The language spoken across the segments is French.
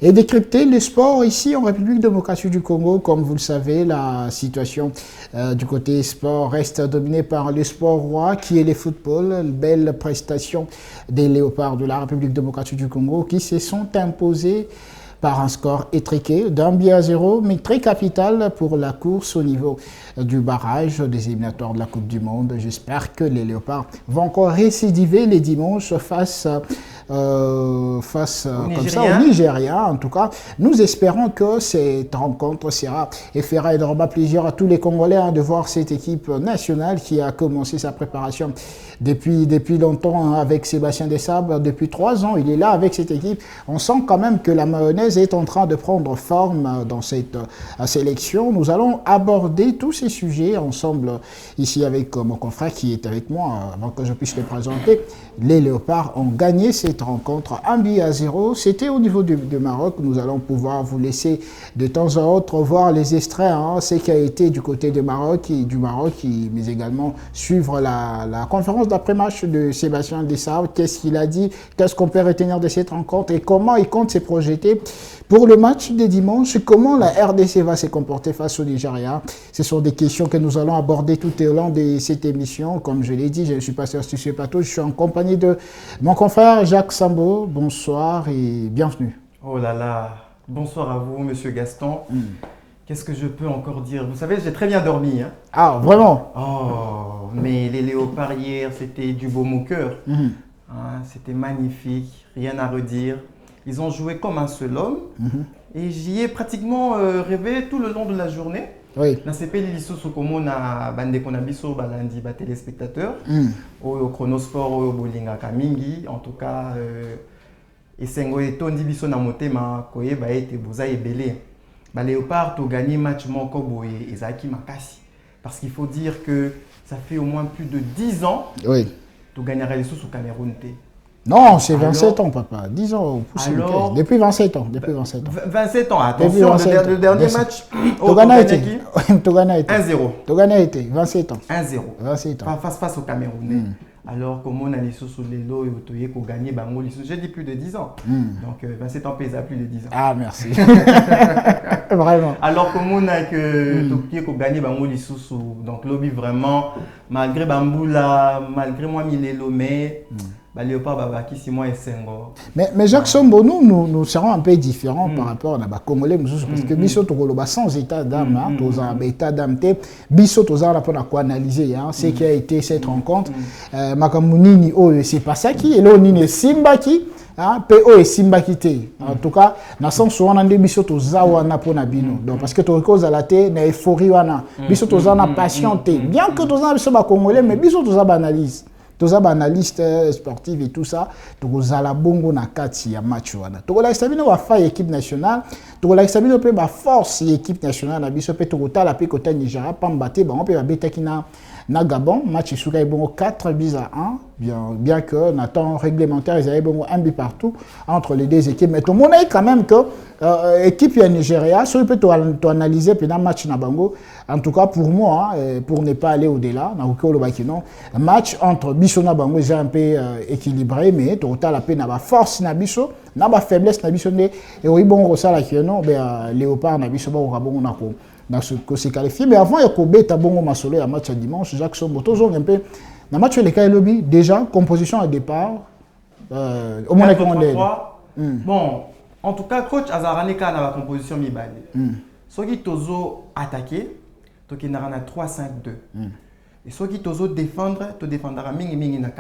et décrypter le sport ici en République démocratique du Congo. Comme vous le savez, la situation du côté sport reste dominée par le sport roi qui est le football. Une belle prestation des Léopards de la République démocratique du Congo qui se sont imposés par un score étriqué d'1-0, mais très capital pour la course au niveau du barrage des éliminatoires de la Coupe du Monde. J'espère que les Léopards vont encore récidiver les dimanches face comme ça au Nigeria. En tout cas, nous espérons que cette rencontre sera et fera énormément plaisir à tous les Congolais de voir cette équipe nationale qui a commencé sa préparation depuis longtemps avec Sébastien Desabre. Depuis 3 ans, il est là avec cette équipe. On sent quand même que la mayonnaise est en train de prendre forme dans cette sélection. Nous allons aborder tous ces sujets ensemble ici avec mon confrère qui est avec moi avant que je puisse le présenter. Les Léopards ont gagné cette rencontre 1-0. C'était au niveau du Maroc. Nous allons pouvoir vous laisser de temps en autre voir les extraits, ce qui a été du côté du Maroc, mais également suivre la conférence d'après-match de Sébastien Desabre. Qu'est-ce qu'il a dit, qu'est-ce qu'on peut retenir de cette rencontre et comment il compte se projeter pour le match de dimanche, comment la RDC va se comporter face au Nigeria. Ce sont des questions que nous allons aborder tout au long de cette émission. Comme je l'ai dit, je ne suis pas sur ce plateau, je suis en compagnie de mon confrère Jacques Sambo. Bonsoir et bienvenue. Oh là là, bonsoir à vous, monsieur Gaston. Qu'est-ce que je peux encore dire? Vous savez, j'ai très bien dormi. Ah, vraiment? Oh, mais les Léopards hier, c'était du baume au cœur. C'était magnifique, rien à redire. Ils ont joué comme un seul homme. Et j'y ai pratiquement rêvé tout le long de la journée. Oui. Na CP Liliso Sokomona bande konabiso balandi ba téléspectateurs au Chronosport au Bolinga Kamingi en tout cas esengo etondi biso na motema koyeba ete boza ebele ba Léopard to gagné match moko boye ezaki makasi parce qu'il faut dire que ça fait au moins plus de 10 ans to gagner les sous au Cameroun. Non, c'est 27 ans, papa. 10 ans, alors, depuis 27 ans. Depuis 27 ans. 27 ans, attention, le dernier match au Ghana était 1-0. Togana était 27 ans. 1-0. 27 ans. Face au Camerounais. Alors, comme on a les sous les lots et qu'on gagne, j'ai dit plus de 10 ans. Donc, 27 ans pèse à plus de 10 ans. Ah, merci. Vraiment. Alors, comme on a que Tokyo qu'on gagne, donc, lobby vraiment, malgré Bamboula, malgré moi, Milelo, mais. Mais Jacques Sombo, nous serons un peu différents par rapport à la Congolais, parce que Bissot Togoloba sans état d'âme, état d'âme, Bissot Tozara pour analyser ce qui a été cette rencontre. Makamunini, c'est pas ça qui est là, Nini Simbaki. PO et Simbakité. En tout cas, na sens où on a des bisous aux zawana pour nabino. Donc parce que tu recauses à la tête, na euphorie wana. Bisous aux zana patienté. Bien que tu as bisous congolais, mais bisous aux analyse. Tous les analystes sportifs et tout ça, tous les bongo na kati ya match wana. Tous les stabino wa fa équipe nationale, tous les stabino pe ba force équipe nationale na biso pe to kotala pe kota Nigeria pambate ba on pe ba betaki na Gabon, match sur les bongo 4-1, bien que na temps réglementaire ils avaient bongo 1 but partout entre les deux équipes, mais tout le monde est quand même que équipe ya Nigeria, sur peut to analyser pe na match na bango. En tout cas pour moi, pour ne pas aller au-delà, na okolo bakino, match entre biso na bango est un peu équilibré, mais total la peine na ba force na biso, na ba faiblesse na biso et oui bon rosala kino Léopard na biso ba okabongo na ko na se qualifier, mais avant il y a Kobeta bongo masolo ya match dimanche Jacques Sombo toujours un peu na match le kai lobby déjà composition à départ au moins bon en tout cas coach Azaranika na la composition mibale soki tozo attaquer to kinara na 3-5-2 et soki tozo défendre to défendra mingi na 4-3-3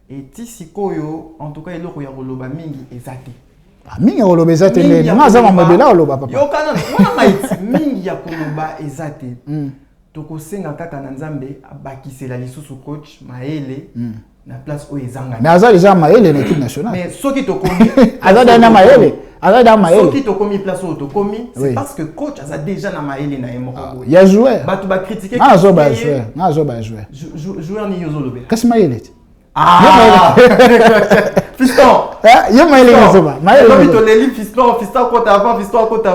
et tisikoyo en tout cas eloko ya koloba mingi ezate mingi oloba ezate ne ngaza mamabela oloba papa yo kana wana maiti mingi ya koloba ezate toko senga kaka na nzambe abakisela lisusu coach Maele na place o ezanga mais aza déjà Maele na équipe nationale mais soki tokomi aza na Maele soki tokomi place o tokomi c'est parce que coach aza déjà na Maele na emoko ya joueur batu ba critiquer joueur ni yozo lobe kasi Maele fiston yo Maele nzoba Maele to leli fiston côté avant côté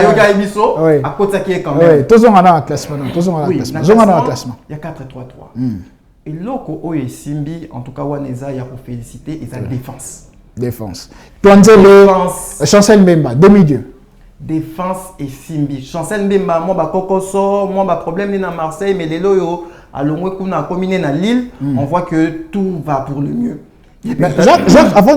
yoga ebiso à côté qui est quand même tozonga na classement il y a 4-3-3 et loko oyo simbi en tout cas waneza ya ko féliciter et sa défense Défense. Twanzebe, Chancel Mbemba, demi-dieu. Défense et Simbi. Chancel Mbemba, moi, Kokoso, moi, problème dans Marseille, mais les loyaux, à l'ongwe qu'on a combiné dans Lille, on voit que tout va pour le mieux. Jacques,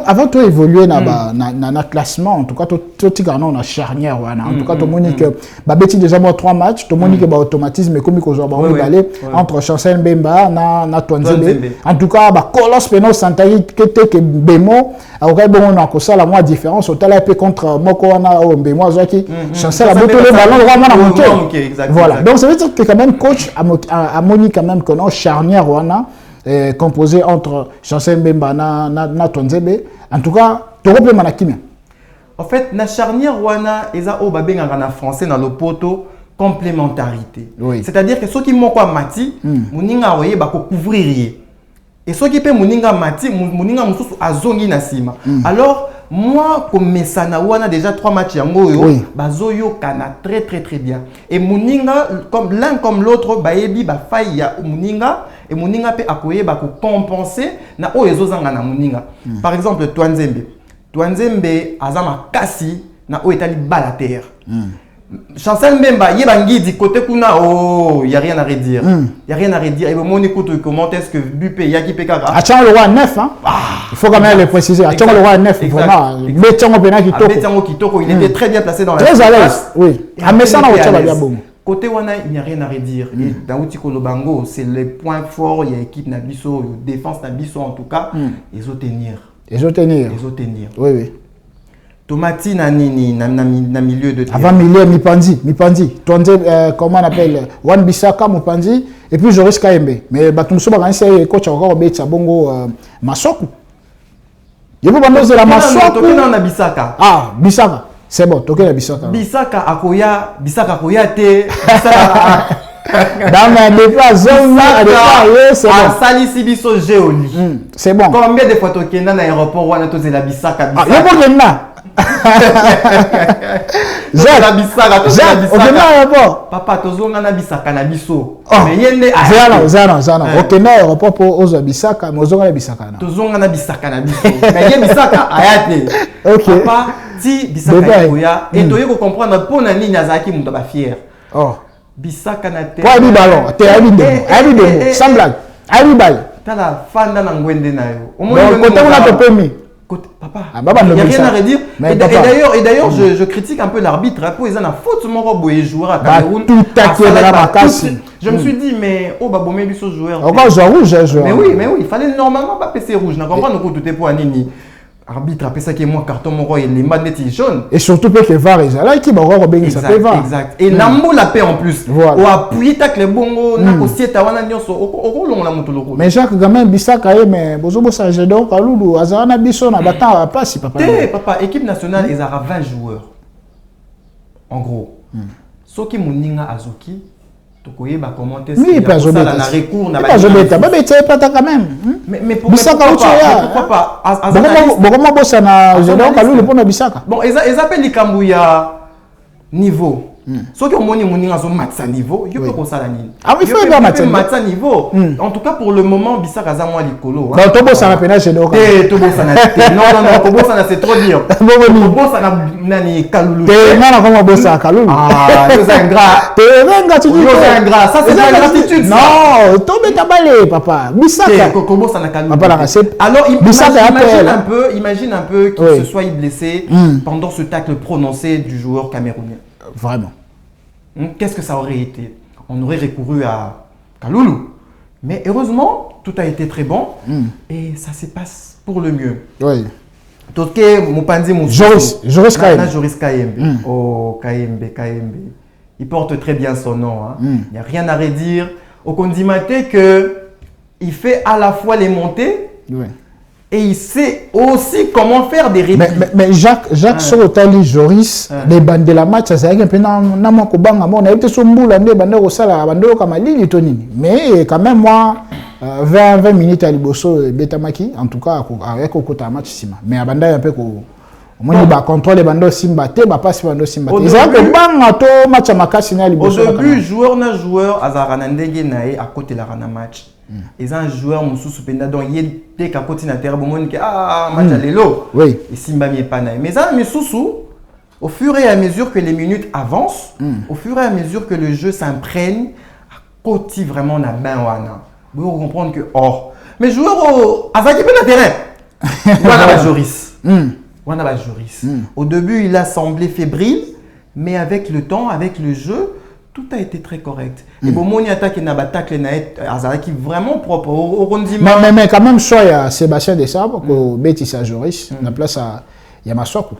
avant de évoluer dans le classement, en tout cas, tout on a charnière. En tout cas, tout le monde dit que Babeti déjà moi 3 matchs, tout le monde dit que automatisme comme il aller entre Chancel Mbemba na Twanzebe. En tout cas, Colos Peno Santari que Bemo, après bon on a que ça la moins différence au talent contre Moko na Mbemo Zaki. Chancel a botté le ballon vraiment à monter. Voilà. Donc ça veut dire que quand même coach a moni quand même que non charnière wana. Composé entre Chancel Mbemba na Twanzebe. En tout cas, tu problème à Kimia. En fait, la charnière wana eza o babenga en français dans le poto complémentarité. Oui. C'est-à-dire que ceux qui m'ont quoi mati, muninga oye ba ko couvrir. Et ceux qui pe muninga mati, muninga mususu azongi na sima. Alors moi comme mesana wana déjà 3 matchs yango yo bazoyo kana très bien. Et muninga comme l'un comme l'autre baebi ba faille ya muninga. Et Moninga peut accueillir pour compenser na o ezozanga na Moninga. Par exemple Twanzebe azama kasi na o etali balater. Chancel Mbemba yebangi du côté kuna oh y a rien à redire. Y a rien à redire et mon écoute comment est-ce que Bupé Yaki Pekara. Attends le roi 9 hein. Il faut quand même le préciser. Attends le roi 9 vraiment. Betango Pena Kitoko. Betango Kitoko, il était très bien placé dans la très à l'aise. Oui. À Messana au Tchaba bien bon. Côté wana, il n'y a rien à redire. Et dans Outiko Lobango, c'est le point fort. Il y a équipe Nabiso, défense Nabiso en tout cas. Ils ont tenir. Ils ont tenir. Ils ont tenir. Oui. Tomati na milieu de terrain. Avant milieu, Mipandi. Comment on appelle Wan Bissaka, Mupandi. Et puis Joris Kaembe. Mais Batumso Baganse, coach encore Betsa Bongo Masoku. Il faut parler de la Masoku. Bissaka. Ah, Bissaka. C'est bon, toqué la Bissaka. Bissaka Akoya te. Dans mes déplacements, c'est bon. Sali Sibiso Géoli. C'est bon. Combien de fois toqué dans l'aéroport ou on la Bissaka? Ah, il y a pas Jacques, ok, l'aéroport. Papa, tozonga na Bissaka na biso. Mais yende Zana. Ok, l'aéroport pour aux Bissaka, mais aux Bissaka. Tozonga na Bissaka na biso. Mais yende Bissaka ayate. Ok. Papa, si Bissaka koya et toyo ko comprendre pour na nini azaki muto ba fier. Oh. Bissaka na te. Quoi ballon, te abi sans blague. Abi ball. Tala fanda na ngwende na yo. Au moins côté on a te permis. Papa, il n'y a rien à redire. Et d'ailleurs, je critique un peu l'arbitre. Pour ils ont la faute, mon robot et joueur à Cameroun. Tout à fait la macasse. Je me suis dit, mais oh, bah, bon, mais lui, ce joueur. Encore rouge, joueur. Mais oui, il fallait normalement pas passer rouge. Je comprends que tout est pour Anini. Arbitre, après ça qui est moi, carton, mon roi, il est magnétique jaune. Et surtout, que VAR, il là, qui va rebenir ça fait VAR. Exact. Et Nambo la paix en plus. Voilà. Ou appuyer tac les bongos, n'a qu'au siète à Wana Nyonso, au long la montolo. Mais Jacques Gamin, Bissaka, mais Bozobo Sajé, donc, à Loulou, Azarana Bisson, à Batan, à pas si papa. Papa, équipe nationale, ils ont 20 joueurs. En gros. Soki Mouninga Azuki. Oui, bah commenter oui, pas je bête. Pas je bête. Bah bête, pas quand même. Mais pourquoi pas? Pourquoi bossa na donc à lui le pont de Bissaka. Bon, ils appellent les Kambouya niveau. Ceux qui ont moni Mouninga sont matza niveau, il faut ça la nini. Ah oui, il faut matza niveau. En tout cas pour le moment Bissaka za moi likolo. Bah to bossa na pénage donc. To bossa na. Non, to bossa na c'est trop dire. To bossa na nani Kalulu. Non, comment bossa Kalulu. Ah, c'est un gras. Tu dis c'est un gras. Ça c'est la gratitude. Non, tombe ta balé papa. Bissaka. To bossa na Kalulu. Alors imagine un peu qu'il se soit blessé pendant ce tacle prononcé du joueur camerounais. Vraiment. Qu'est-ce que ça aurait été? On aurait recouru à Kaloulou. Mais heureusement, tout a été très bon et ça se passe pour le mieux. Oui. Toké Mupandi Joris Kaembe. Joris Kaembe. Oh, Kaembe. Il porte très bien son nom. Il n'y a rien à redire. Au Kondimate qu'il fait à la fois les montées. Oui. Et il sait aussi comment faire des replis. Mais Jacques Sorotali, Joris, les bandes de la match, ça c'est un peu dans Kobanga. On a été sur Mboul, on a bandé au Sala, bandé au Kamali, Tonini. Mais quand même, moi, 20 minutes à Liboso, Betamaki, en tout cas, avec au côté match, mais à bandé un peu Moni ba contrôle bando simba te ba passe bando simba te. Ils ont banga to match makasi na liboso. Au début joueur azara na ndenge nae à côté la na match. Ils ont un joueur mususu penda donc il était qu'à côté na terre bomoni que match à lelo. Oui. Et simba mi pas nae. Mais ça mususu au fur et à mesure que les minutes avancent, au fur et à mesure que le jeu s'imprègne, à côté vraiment na ben wana. Vous comprendre que mais joueur azaki pe na terrain. Voilà la Joris. Au début, il a semblé fébrile, mais avec le temps, avec le jeu, tout a été très correct. Et bon, mon attaque n'a pas tacle qui vraiment propre au rondiment. Mais quand même, il y a Sébastien Desabre, que Bétis à Joris, la place il y a Massokou.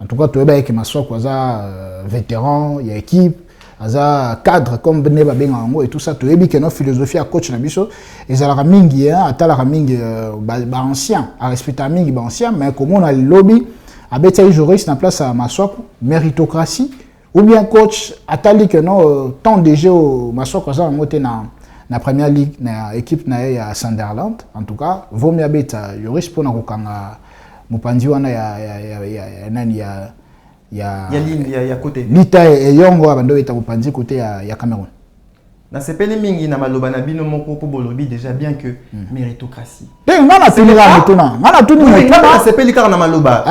En tout cas, tu vois que Massokou est vétéran, il y a équipe, il y a cadre comme Beneba Bengango et tout ça. Tu vois que notre philosophie à coach Nabiso, ils ont la mingi, à la mingi ancien, à respecter mingi ancien, mais comme on a le lobby, à Bétis Joris, la place à Massokou, méritocratie. Ou bien coach atali que non tant de jeu au Masoko ça monté na première ligue na équipe na ya Sunderland en tout cas vaut mieux beta Joris pour na kokanga mupandi wana ya nani ya côté lita et yongo abando beta mupandi côté ya Cameroun na sepeli mingi na maloba na bino moko po bolobi déjà bien que méritocratie ngana tunira mutuna ngana tunira na sepeli kaka na maloba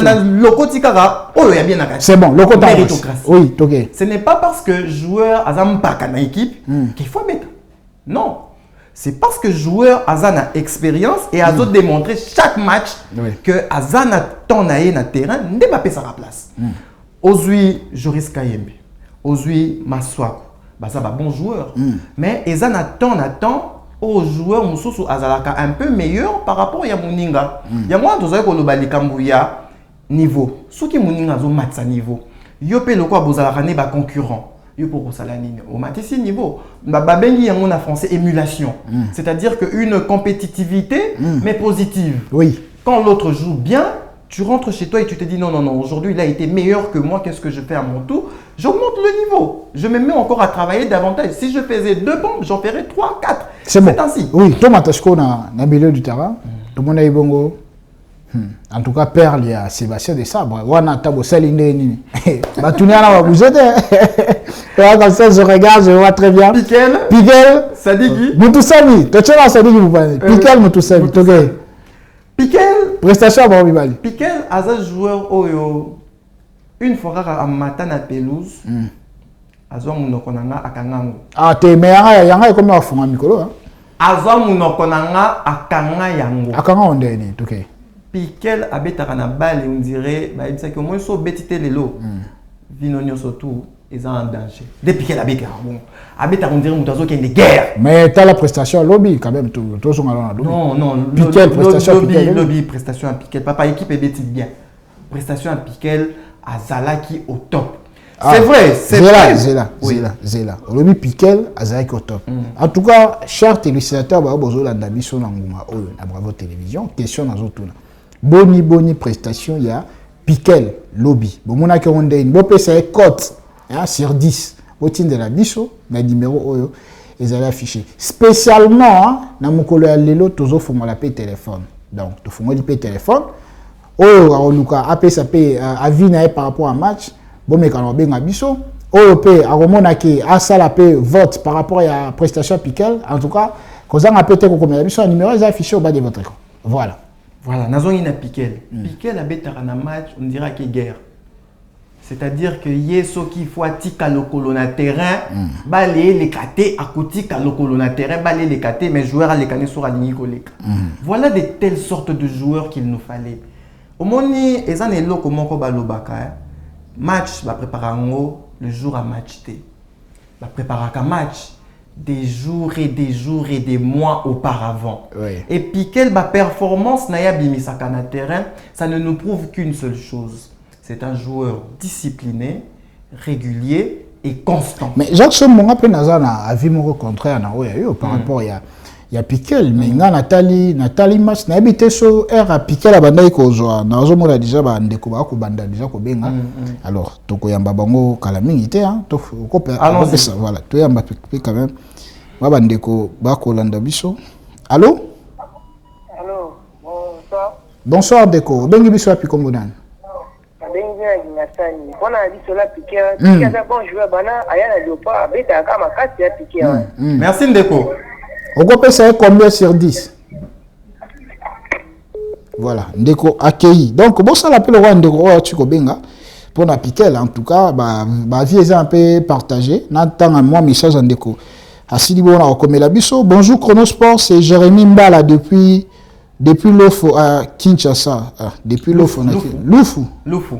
na lokoti kaka oyo ya bien na kati c'est bon lokota méritocratie oui OK ce n'est pas parce que joueur azam paka na équipe qu'il faut mettre non c'est parce que joueur azana expérience et azo démontrer chaque match que azana ton na na terrain ndé ba pesa la place ozui Joris Kayembe ozui Maswako ça va bon joueur mais ils en attendent aux joueurs mususu azalaka un peu meilleur par rapport à Moninga ya moi toza ko loba likambu ya niveau soki Moninga zo matsa niveau yo pe lokwa bozalaka ne ba concurrent yo pour kosala nini au matisi niveau ba bengi yango na français émulation c'est-à-dire que une compétitivité mais positive oui quand l'autre joue bien tu rentres chez toi et tu te dis non, aujourd'hui il a été meilleur que moi, qu'est-ce que je fais à mon tour? J'augmente le niveau. Je me mets encore à travailler davantage. Si je faisais 2 pompes, j'en ferais 3, 4. C'est bon. ainsi. Oui, Thomas Tasco dans le milieu du terrain. Tout le monde a eu bongo. En tout cas, Perle, il y a Sébastien Desabre. Wana Tabo Salindeni. Batuniana va vous aider. Comme ça, je regarde, je vois très bien. Piquel. Sadiki. Moutoussami. Tu sais, Sadiki, vous parlez. Piquel, Moutoussami. Piquel. Prestation à Bibali. Piquel, as un joueur oyo. Une fois à matin à pelouse. Azwa munokonanga akangango. Ah, te mais yanga comme un fond mikolo hein. Azwa munokonanga akanga yango. Akanga ondeni, OK. Piquel abetaka na balle on dirait ba ibisa que moi so betité lelo. Vinonyo surtout ils en danger. Depuis qu'elle abeka bon. Abeta on dirait mutazo qui est de guerre. Mais tu as la prestation lobby quand même tout son allant lobby. Non, Piquel prestation Piquel lobby prestation à Piquel. Papa équipe est bêtise bien. Prestation à Piquel à Zalaki au top. C'est vrai, c'est vrai. Zela. Lobby Piquel à Zalaki au top. En tout cas, chers téléspectateurs, ba bozo la ndabi so na nguma oyo na Bravo Télévision, question na zotuna. Boni prestation il y a Piquel lobby. Bon mona ke onde une bo pesa cote sur 10. Au titre de la biso, le numéro oyo ils allaient afficher. Spécialement na mukolo ya lelo tozo fonga la téléphone. Donc to fonga le téléphone. Oyo aoluka apesa pe avina par rapport à match. Bon mais quand on benga biso, oyo pe aromona ke asala pe vote par rapport à la prestation Piquel. En tout cas, kozanga peut-être ko comme la biso numéro ils affiché au bas de votre écran. Voilà. Voilà, nazongi na Piquel. Piquel a betara na match, on dira que guerre. C'est-à-dire que yeso qui faut tika lokolo na terrain, balé les katé à côté ka lokolo na terrain, balé les katé mais joueurs à les caner sur aligné koleka. Voilà de telles sortes de joueurs qu'il nous fallait. Au moni ezan elo comment ko balobaka match ba préparango le jour à match té. Ba préparaka match des jours et des mois auparavant. Oui. Et puis quelle performance na ya bimisaka na terrain, ça ne nous prouve qu'une seule chose. C'est un joueur discipliné, régulier et constant. Mais Jacques Somonga peut nazana a vu mon contraire na oyo par rapport il y a Piquel mais nga Nathalie match na habité so era Piquel abandai ko zo na zo mona déjà ba ndeko ba ko banda déjà ko benga. Alors toko yamba bango kala mingi te hein to ko pe ça voilà to yamba pe quand même ba ndeko ba ko landa biso. Allô? Allô, bonsoir. Bonsoir Deko bengi biso api kombo nan. bengi na Sani. Pona biso la Piqué. Piqué a bon joueur bana aya na Léopard beta kama kati ya Piqué. Merci Ndeko. On peut passer combien sur 10? Voilà, Ndeko accueilli. Donc bon ça l'appelle roi Ndeko Chiko Benga. Pour la Piqué en tout cas bah vie est un peu partagée. N'attend à moi message Ndeko. Asili bona okomela biso. Bonjour Chronosport, c'est Jérémy Mbala depuis Lofo à Kinshasa. Depuis Lofo. Lofo. Lofo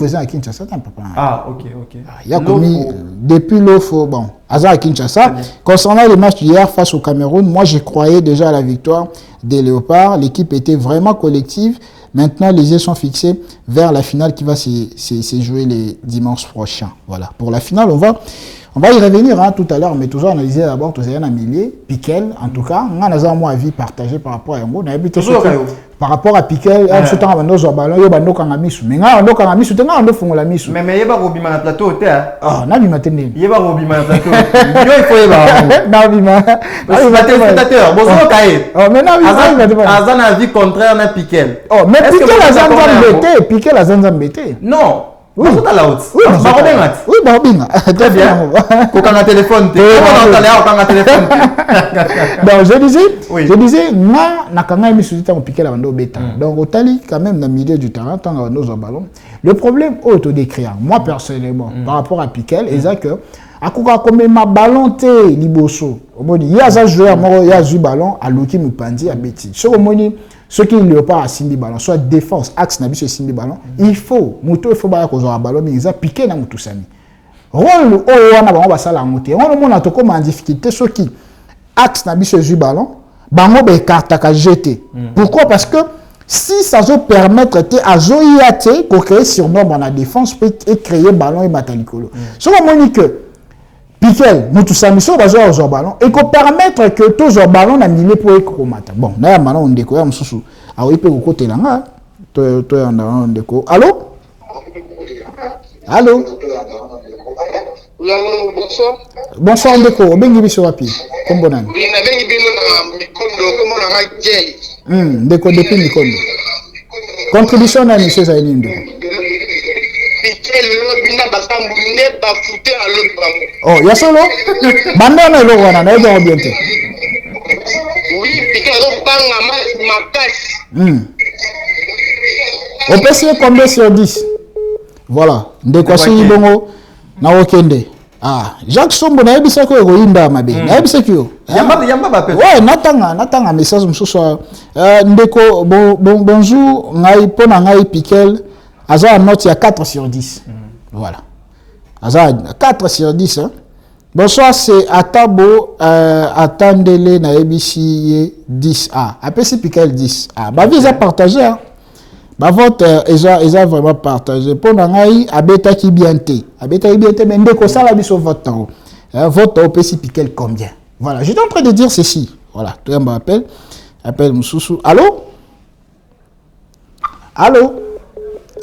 c'est à Kinshasa, t'as papa. Ah, ok. Il y a commis depuis Lofo, bon, à Kinshasa. Concernant le match d'hier face au Cameroun, moi je croyais déjà à la victoire des Léopards. L'équipe était vraiment collective. Maintenant, les yeux sont fixés vers la finale qui va se jouer les dimanches prochains. Voilà. Pour la finale, on va y revenir tout à l'heure, mais toujours analyser d'abord tous les milliers. Piquel, en tout cas, on a un avis partagé par rapport à Yango. Par rapport à Piquel, on se tend à nos ballons, il y a un autre misu. Mais on a un autre misu, tu as un autre la misu. Mais il y a pas Robima na plateau, tu as. Ah, n'a pas tenu. Il y a pas Robima na plateau. Il faut y avoir. N'a pas téléspectateur. Bonjour Kaye. Oh, mais n'a pas. Azan a vie contraire na Piquel. Oh, mais Piquel a zanzambété. Piquel a zanzambété. Non. Oui, oui, très bien. Quand téléphone, donc je disais, na misuita on piqué la bande bêta. Donc au tali quand même dans le milieu du terrain tant nos ballon. Le problème autodécrire, moi personnellement par rapport à Piquel, c'est que à quoi comme ma ballon té liboso. Il y a un joueur il y a un ballon à Loki Mupandi à Betty. Sur moni ceux qui ne pas à Simbi ballon, soit défense, axe n'a sur Simbi ballon, il faut, il faut pas qu'on ait un ballon, mais ils ont piqué dans tout ça. Rôle, on a va ça la monter. On a mon ato comme en difficulté, ceux qui axe n'a sur le ballon, bango be carte à jeter. Pourquoi? Parce que si ça veut permettre à Zoïate qu'on crée surnombre en la défense peut créer ballon et matalicolo. Sur le moment que Piquel, nous tous amis, sur le ballon, et qu'on permettre que tous les ballons n'a mis pour écromata. Bon, là, maintenant, on découvre, on sous. Alors, il peut vous côté là, toi, on découvre. Allô? Allô? Bonsoir. Bonsoir, on découvre. Ben, il est sur rapide. Comme bon an. Oui, on avait une comment découvre depuis Mikondo. Contribution à M. Zaïline. Oh, il y a solo. Bandana le roi, on a bien bien. Oui, Piquel on peut essayer combien sur 10? Voilà. Ndekwasi bongo na okende. Ah, Jacques Sombo na yebisa ko roinda mabe. Na yebisa kyo. Yamba ba pe. Ouais, natanga message msusu. Ndeko bonjour, ngai pona ngai Piquel. Aza note ya 4 sur 10. Voilà. Aza 4 sur 10 hein. Bonsoir, c'est Atabo Attendele na ABC 10. Ah, après c'est Piquel 10. Ah, bah visa partagé hein. Bah vote ils ont vraiment partagé. Pour nangai abeta ki bienté. Abeta ki bienté mais ndeko ça la biso vote en haut. Vote au PC Piquel combien? Voilà, j'étais en train de dire ceci. Voilà, tout le monde appelle Moussoussou. Allô? Allô?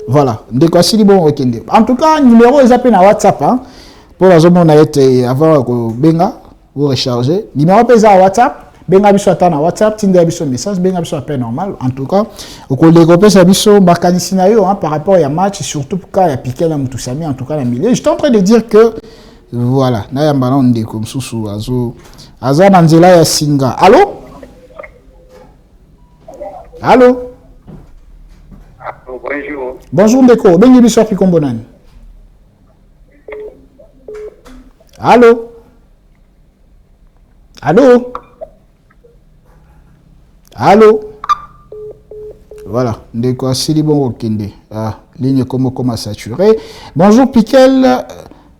Voilà, ndeko asili bon okende. En tout cas, numéro ils appellent na WhatsApp hein. Pour la zone on a été avant benga ou recharger. Numéro pesa WhatsApp. Benga biso ata na WhatsApp, tinda biso message, benga biso appel normal. En tout cas, au collègue pesa biso makanisi na yo par rapport à match, surtout pour cas ya Piquel na Mutusami en tout cas la milieu. J'étais en train de dire que voilà, na ya mbala ndeko msusu azo na nzela ya singa. Allô? Allô? Bonjour. Bonjour ndeko, bengi biso pi kombo nani? Allô? Allô? Allô? Voilà, ndeko asili bongo kende. Ah, ligne comme saturée. Bonjour Piquel.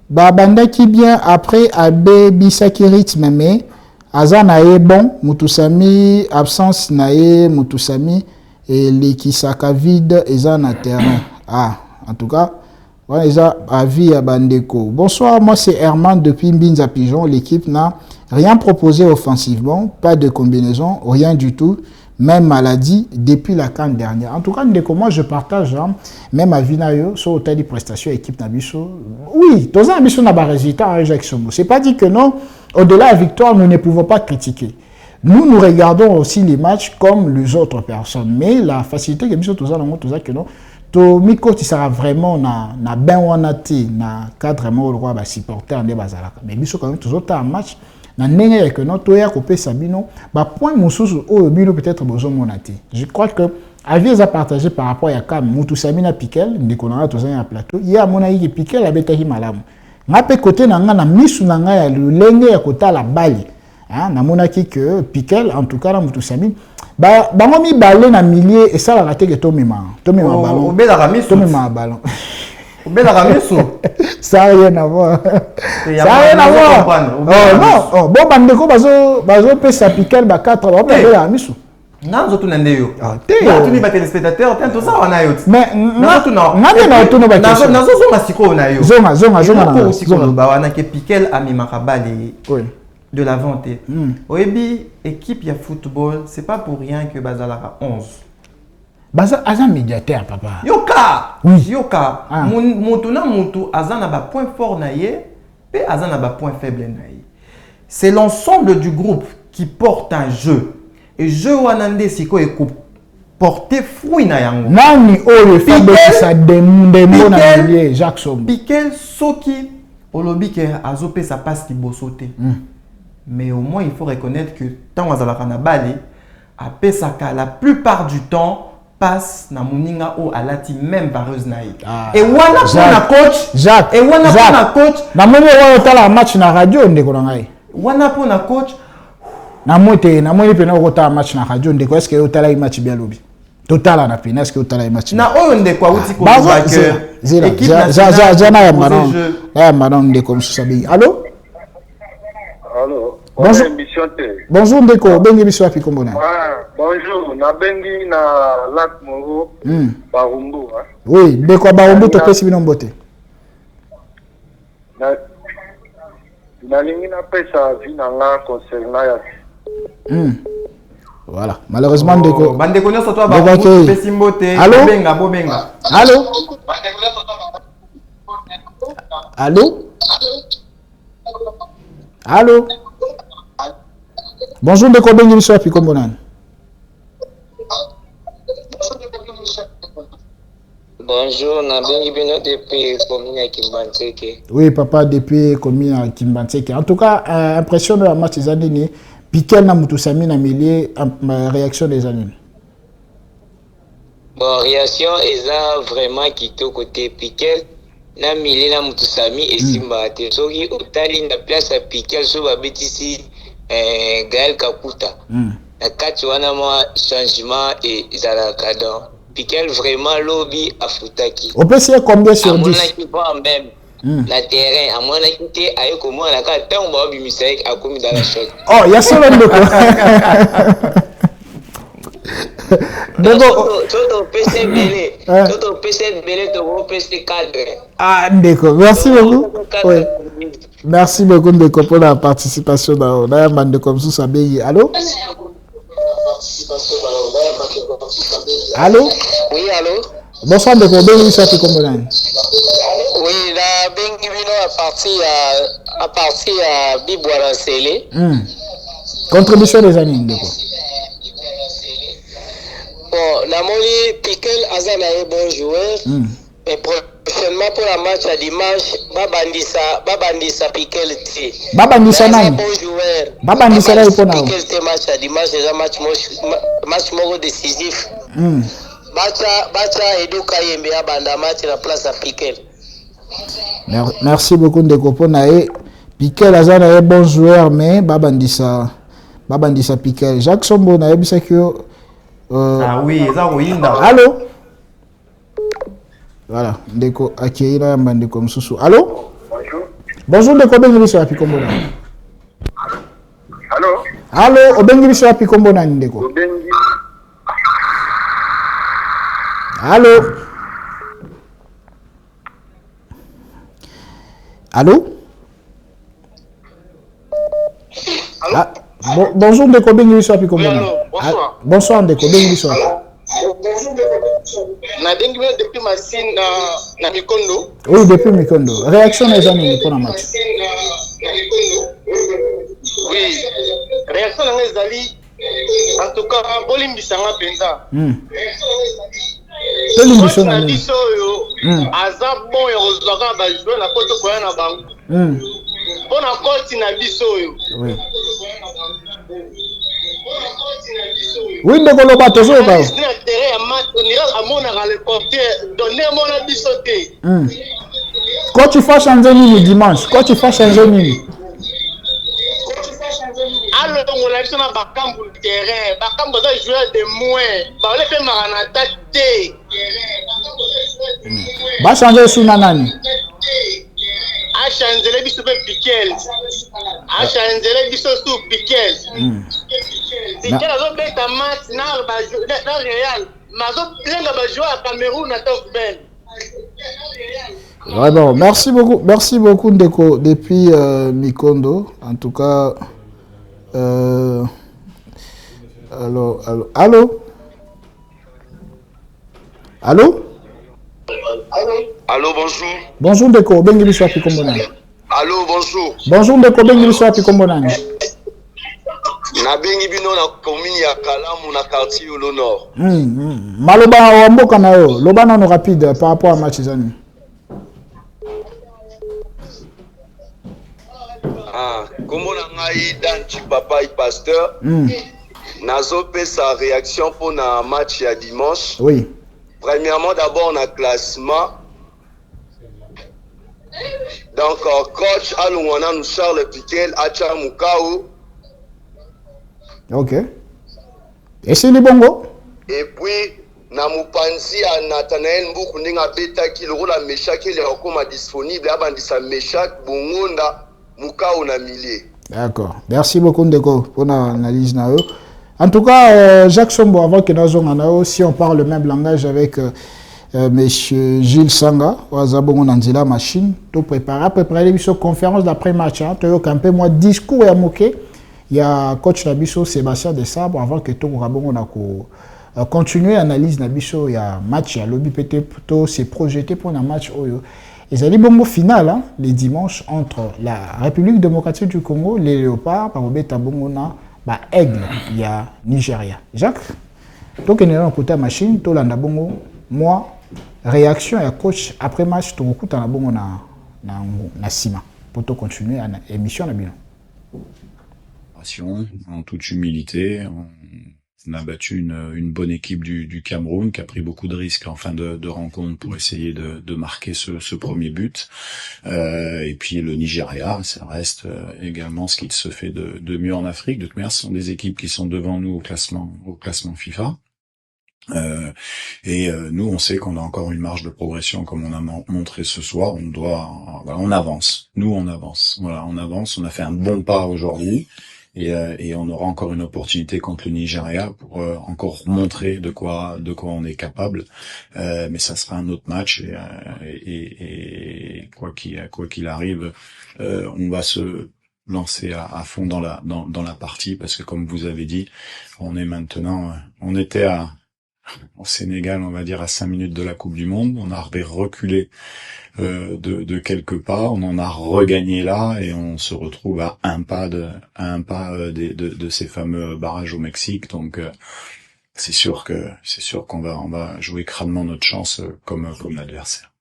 Babanda qui bien après Abe Bisaki rythme mais Azana est bon, Mutusami absence nae Mutusami et l'ékisaka vide eza na terrain. Ah, en tout cas, voilà eza avis à Bandeko. Bonsoir, moi c'est Herman depuis Mbinza Pigeon. L'équipe n'a rien proposé offensivement, pas de combinaison, rien du tout. Même maladie depuis la CAN dernière. En tout cas, moi je partage hein, même à Vinayo sur le de prestations équipe Nabiso. Oui, tous les Nabiso n'a pas résultat à Jacques Sombo. C'est pas dit que non, au-delà de la victoire, nous ne pouvons pas critiquer. Nous regardons aussi les matchs comme les autres personnes. Mais la facilité que Nabiso tous que non, to miko tu sera vraiment na ben wana ti na cadre mo le roi ba supporter nde bazalaka mais biso quand même toujours un match na ndenge ya que non to ya ko pesa bino ba point mususu o bino peut-être bozo monati je crois que avis à partager par rapport à Kam Moutou Samina Piquel ndeko na to zanya plateau ya mona yi Piquel abetaki malamu ngape côté na nga na misu na nga ya lulenge ya kota la bali hein na mona ki que Piquel en tout cas na Moutou Samina bango mibale na milieu et ça la raté que tomema ballon obelaka misu tomema ballon obelaka misu ça n'a rien à voir ça n'a rien à voir oh non bon bandeko bazo pesa Piquel ba 4 ba obelaka misu Nanzo tu nandeyo. Tu ni ba téléspectateur, tant ça on a yo. Mais nanzo na tu no ba question. Nanzo zonga siko na yo. Zonga na siko ba wana ke Piquel a mimaka bale. Oui. De la vente. Oyebi équipe ya football, c'est pas pour rien que bazalaka 11. Baza aza médiateur papa. Yoka. Oui. Yoka. Mutu na mutu azana ba point fort na ye, pe azana ba point faible na ye. C'est l'ensemble du groupe qui porte un jeu. Et je wanande siko e porter fruit na yango. Nani oyo fabe sa dembo na milieu Jackson. Piquel soki olobi ke azope sa passe liboso te. Mais au moins il faut reconnaître que tant azalaka na bali apesaka la plupart du temps passe na moninga o alati même vareuse na ye. Et wana na coach Jacques. Et wana na coach na moni wa tala match na radio ndeko na ngai. Wana na coach na moni pena okota match na radio ndeko est-ce que otala match bien lobi total na pena est-ce que otala match na oyo ndeko awuti ko ba que équipe nationale ya manon ndeko msusabi allo bonjour bonjour ndeko bengi biso api kombona bonjour na bengi na Lac Moro Barumbu oui ndeko Barumbu to pesi bino mbote na lingi na pesa vina nga concernant ya voilà malheureusement ndeko bandeko nyoso to ba pesi mbote bobenga allô allô allô bonjour ndeko bengi biso api kombona bonjour na bengi bino depuis commune ya Kimbantseke. Oui papa depuis commune ya Kimbantseke. En tout cas impression de la match des années Piquel na Moutou Samina milieu réaction des années. Bon réaction eza vraiment kitoko côté Piquel na milieu na Moutou Sami et Simba te soki otali na place ya Piquel so ba betisi Gaël Kakuta. Na kati wana mo changement et ezalaka donc Piquel vraiment lobby afutaki. On peut essayer combien sur 10? La terrain, à mon avis, ayo comment la carte on va bimiser à comme dans la shot. Oh, il y a seulement de quoi. D'accord. Tout PC belé. Tout PC belé to PC cadre. Ah, d'accord. Merci beaucoup. Oui. Merci beaucoup de pour la participation dans la bande de comme ça bien. Allô? Allô? Oui, allô? Bonsoir de Kobe, ça fait comment là? Oui, la Bengibino à partir à Biboara Sélé. Contribution des années, d'accord. Bon, la Moni Piquel Azana est bon joueur. Mais prochainement pour la match à dimanche, Babandisa Piquel T. Babandisa Nani? Bon joueur. Babandisa là, il peut Piquel T match à dimanche, c'est un match moro décisif. Bacha Eduka Yembe Abanda match la place à Piquel. Merci beaucoup de Koponae. Piquel Azana est bon joueur, mais Babandisa Piquel. Jacques Sombo na ebisa que ah oui, ça Winda. Allô? Voilà, ndeko akira mbande comme Soussou. Allô? Bonjour. Bonjour ndeko bengi biso api kombona. Allô? Allô, obengi biso api kombona ndeko. Obengi. Allô? Allô? Ah, bonjour ndeko bengi biso api kombona. Bonsoir. Bonsoir ndeko bengi biso. Na bengi depuis Massine na Mikondo. Oui, depuis Mikondo. Réaction des amis pour la match. Oui. Réaction des amis. En tout cas, Bolim Bissanga Penza. Coach na biso oyo aza bon ya kozwaka bajoueur na poto koya na bango mpona koti na biso oyo oui ndeko loba tozoyoka na terrain ya match onira amonaka le portier donne mona biso te coach il faut changer nini dimanche coach il faut changer nini alongola biso na bakambu terrain bakambu aza joueur de moins baole mpe makanata te bachange suna nani achanzele biso mpe pikel achanzele biso su pikel pikel azobeta match na real mazolenga bajoueur ya cameroun na top ben. Ouais, bon, merci beaucoup Ndeko depuis Mikondo. En tout cas, allô? Allô, bonjour. Bonjour Ndeko, bengi biso api kombonani. Allô, bonjour. Bonjour Ndeko, bengi biso api kombonani. Na bengi bino na commune ya Kalamu na quartier au nord. Maloba wa mboka na yo, loba nano rapide par rapport à match zani. Kombo na ngai Danchi Papa i pasteur. Nazo pesa réaction pour na match ya dimanche. Oui. Premièrement d'abord on a classement. Donc coach Alungwana nous Charles Piquel Acha Mukau. OK. Et c'est les bongo? Et puis na mupanzi ya Nathanael Mbuku ndinga beta ki le la Meshak il est encore disponible abandisa Meshak Bongonda Mukau na millier. D'accord. Merci beaucoup Ndeko pour l'analyse na eux. En tout cas, Jacques Sombo, avant que nous ayons, si on parle le même langage avec monsieur Gilles Sanga, Wazabongo Nanzila Machine, tout préparé, à peu près une conférence d'après-match, tu as un peu moins discours et à moquer. Il y a coach Nabiso Sébastien Desabre, avant que tout le continuer l'analyse Nabiso, il y a match, il y a lobby peut-être plutôt c'est projeté pour un match. Ils ont dit bon final, hein, les dimanches, entre la République démocratique du Congo, les Léopards, par Obeta Bongona, Aigle, il y a Nigeria. Jacques, toi qui es dans le côté machine, toi là, bongo, moi, réaction et coach après match, tu écoutes dans la bongo na Sima pour te continuer à l'émission na bilan. En toute humilité, on a battu une bonne équipe du Cameroun qui a pris beaucoup de risques en fin de rencontre pour essayer de marquer ce premier but. Et puis le Nigeria, ça reste également ce qui se fait de mieux en Afrique. De toute manière, ce sont des équipes qui sont devant nous au classement FIFA. Nous, on sait qu'on a encore une marge de progression, comme on a montré ce soir. On avance. Nous, on avance. Voilà, on avance. On a fait un bon pas aujourd'hui. Et on aura encore une opportunité contre le Nigeria pour encore montrer de quoi on est capable. Mais ça sera un autre match et quoi qu'il arrive, on va se lancer à fond dans la partie parce que comme vous avez dit, on était au Sénégal, on va dire à 5 minutes de la Coupe du Monde. On a reculé de quelques pas, on en a regagné là et on se retrouve à un pas de ces fameux barrages au Mexique. Donc c'est sûr qu'on va jouer crânement notre chance comme l'adversaire.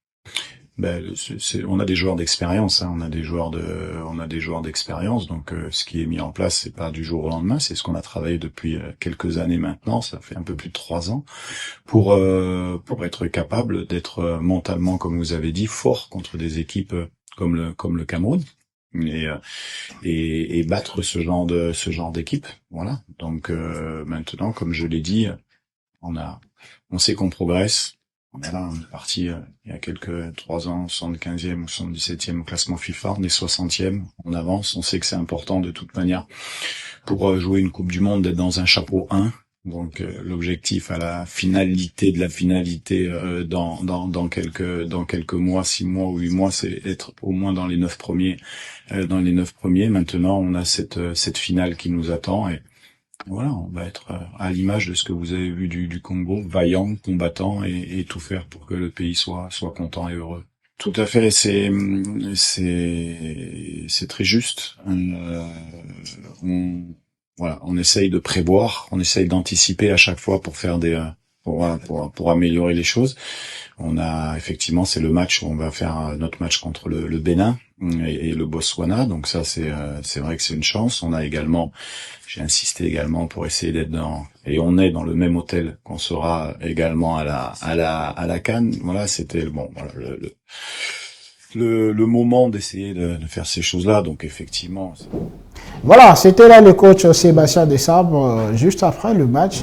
On a des joueurs d'expérience, hein, on a des joueurs d'expérience. Donc ce qui est mis en place, c'est pas du jour au lendemain, c'est ce qu'on a travaillé depuis quelques années maintenant. Ça fait un peu plus de 3 ans pour être capable d'être mentalement, comme vous avez dit, fort contre des équipes comme le Cameroun et battre ce genre d'équipe. Voilà. Donc maintenant, comme je l'ai dit, on sait qu'on progresse. On est parti il y a 3 ans, 75e ou 77e au classement FIFA, on est 60e, on avance, on sait que c'est important de toute manière pour jouer une Coupe du Monde d'être dans un chapeau 1. Donc l'objectif à la finalité de la finalité dans quelques mois, 6 mois ou 8 mois, c'est être au moins dans les 9 premiers. Maintenant, on a cette finale qui nous attend et voilà, on va être à l'image de ce que vous avez vu du Congo, vaillant, combattant et tout faire pour que le pays soit content et heureux. Tout à fait, c'est très juste. On essaye de prévoir, on essaye d'anticiper à chaque fois pour faire pour améliorer les choses. On a effectivement, c'est le match où on va faire notre match contre le Bénin et le Botswana. Donc ça, c'est vrai que c'est une chance. On a également, j'ai insisté également pour essayer d'être et on est dans le même hôtel qu'on sera également à la CAN. Voilà, c'était le moment d'essayer de faire ces choses-là. Donc effectivement. Voilà, c'était là le coach Sébastien Desabre juste après le match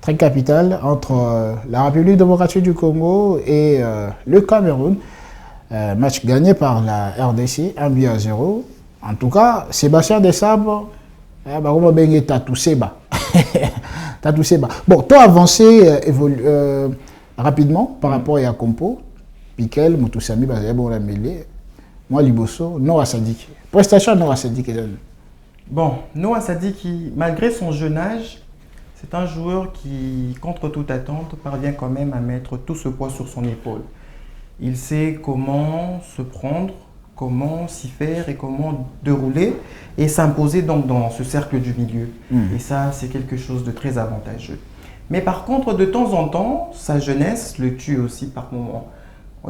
très capital entre la République démocratique du Congo et le Cameroun. Match gagné par la RDC, 1-0. En tout cas, Sébastien Desabre, on va bien Tatou Seba. Bon, toi avancé rapidement par rapport à Compo, Piquel, Moutoussami, moi Liboso, Noah Sadik. Prestation Noah Sadik. Bon, Noah Sadik, malgré son jeune âge, c'est un joueur qui, contre toute attente, parvient quand même à mettre tout ce poids sur son épaule. Il sait comment se prendre, comment s'y faire et comment dérouler et s'imposer donc dans ce cercle du milieu. Et ça, c'est quelque chose de très avantageux. Mais par contre, de temps en temps, sa jeunesse le tue aussi par moments.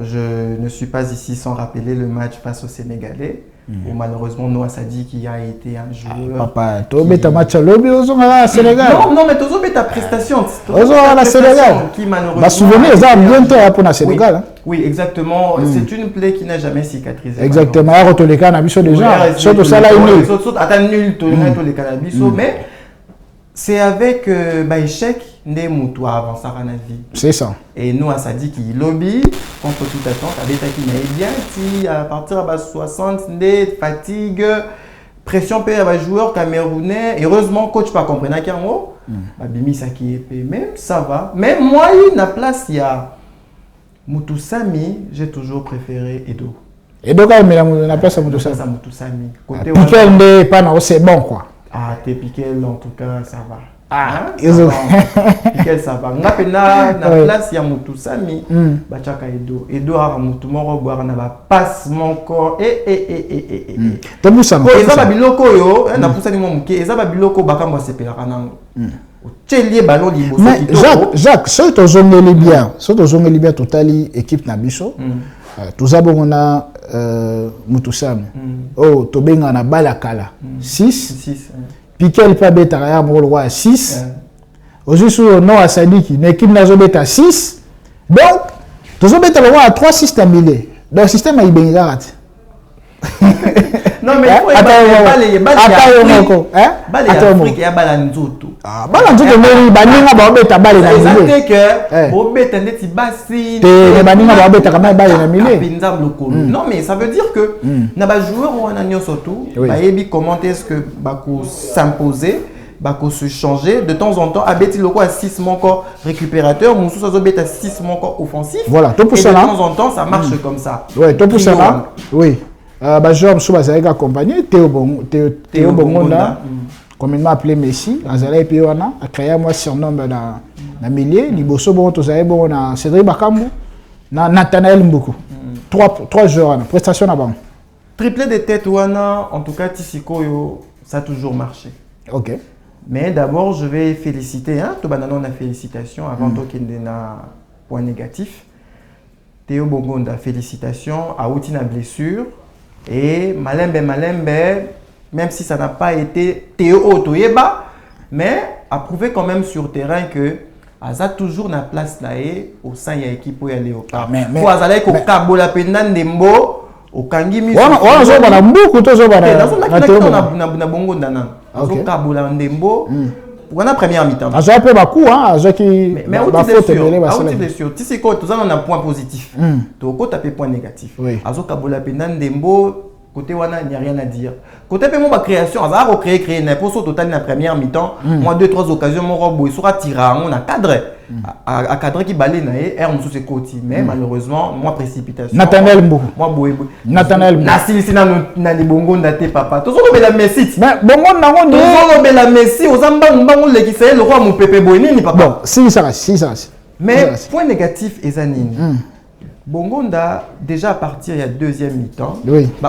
Je ne suis pas ici sans rappeler le match face aux Sénégalais, où malheureusement Noah Sadik qui a été un joueur. Papa, tu as un match au Sénégal. Non, mais tu as ta prestation. La Sénégal. Qui malheureusement. Souvenez, ça bientôt pour la Sénégal. Oui, exactement. C'est une plaie qui n'a jamais cicatrisé. Exactement. Alors, les cannabis déjà. Surtout ça là, il est nul. Les cannabis, mais c'est avec échec. Toi avant ça na vie. C'est ça. Et nous, ça dit qu'il lobby contre toute attente avec qui bien si à partir de 60 fatigue, pression payée à joueur camerounais. Heureusement coach pas comprendre qu'il y a un mot. Bimi ça qui est même ça va. Même moi il na place il y a Moutoussami, j'ai toujours préféré Edo. Edo quand même la place à Moutoussami. Côté Piquel n'est pas non c'est bon quoi. Ah t'es Piquel en tout cas ça va. Piquel ça va. Na place il y a Moutoussami, bachaka Edo. Edo a Moutoumoro boire na ba passe mon corps Tomusama. Ko eza biloko yo na poussa ni mo muke eza biloko bakambo sepelaka nango. Tchélié ballon liboso. Mais Jacques, ce que ozongeli bien totali équipe na biso. Tous on a Moutoussami. Oh tobenga na balakala 6. Piquel pas bêta à mon roi 6. Aujourd'hui, Noah Sadik, une équipe n'a pas 6. Donc, tous les bêta le roi à 3-6 tamilé. Dans le système, il y a non, mais il faut y non, mais ça veut dire que comment est-ce que s'imposer, se changer de temps en temps. Abeti loko à 6 mon corps récupérateur, Moussou Sazobet à 6 mon corps offensif. Voilà, tout pour ça. De temps en temps, ça marche comme ça. Oui, tout pour ça. Oui. Jean Soubazaïg accompagné, Théo Bongonda, comme il m'a appelé Messi, Azalai Piwana, a créé moi surnom dans le milieu, Liboso Bon, Cédric Bakambu, Nathanaël Mboukou. 3 joueurs, prestation avant. Triplé de tête, Wana, en tout cas, Tissiko, ça a toujours marché. Ok. Mais d'abord, je vais féliciter, Tobananon a félicitations avant qu'il y ait un point négatif. Théo Bongonda, félicitations, à Outina blessure. Et Malembe, même si ça n'a pas été Théo Otoyeba, mais a prouvé quand même sur terrain que Aza toujours na place là au sein de l'équipe pour y aller au car. Mais Azalek au Kabola Pendan Dembo au Kangimi. On joue dans beaucoup de choses na bongo ndana. Au Kabola Dembo. Pour la première mi-temps. Aza peu bakou Aza qui mais outil blessure. Tu sais quoi, tout ça on a point positif. Donc taper point négatif. Azo Kabola Pendan Dembo côté wana il n'y a rien à dire. Côté pe mon création, Aza recréer n'importe au total na première mi-temps, moi 2-3 occasions mon robo il sera tirant, on a cadré. À cadre qui balait naé er musu se côté mais malheureusement moi précipitation. Nathanaël Mbou. Moi boy. Nathanaël Mbou. Na silisi na li bongo ndate papa. Tozo ko bela Messi. Mais bongo nango ndi. Tozo ko bela Messi ozamba mbango lekisa le roi mu pepe boy nini papa. Bon, si ça. Mais point négatif ezanini. Bongonda, déjà à partir il y a deuxième mi-temps,